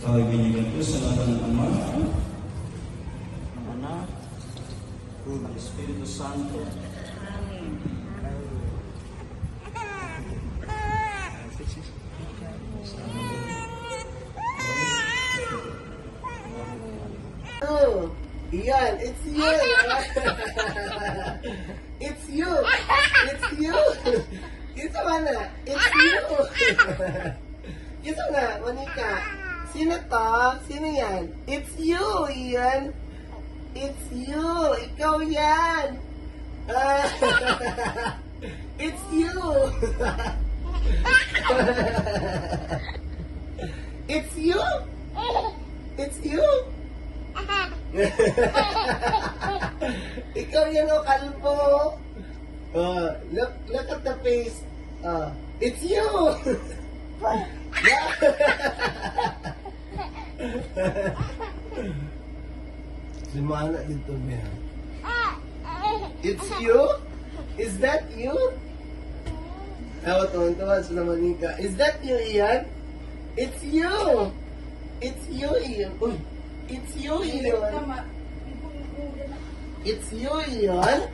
Ikaw ay binigyan ko sa ngalan ng Ama, ng Anak, ng Espiritu Santo. Oh, Ian, it's you. It's you. It's you. Ito ka na. It's you. Ito na, Monica. Sino to? Sino yan? It's you, Ian. It's you. Ikaw yan. It's you. It's you. It's you. Ikaw yan o, kalbo. Look at the face. It's you. Si Mana dito niya. It's you? Is that you? Ewa, tuwan-tuwan sila Monica. Is that you, Ian? It's you. It's you, Ian. Uy. It's you, Ian. It's you, Ian.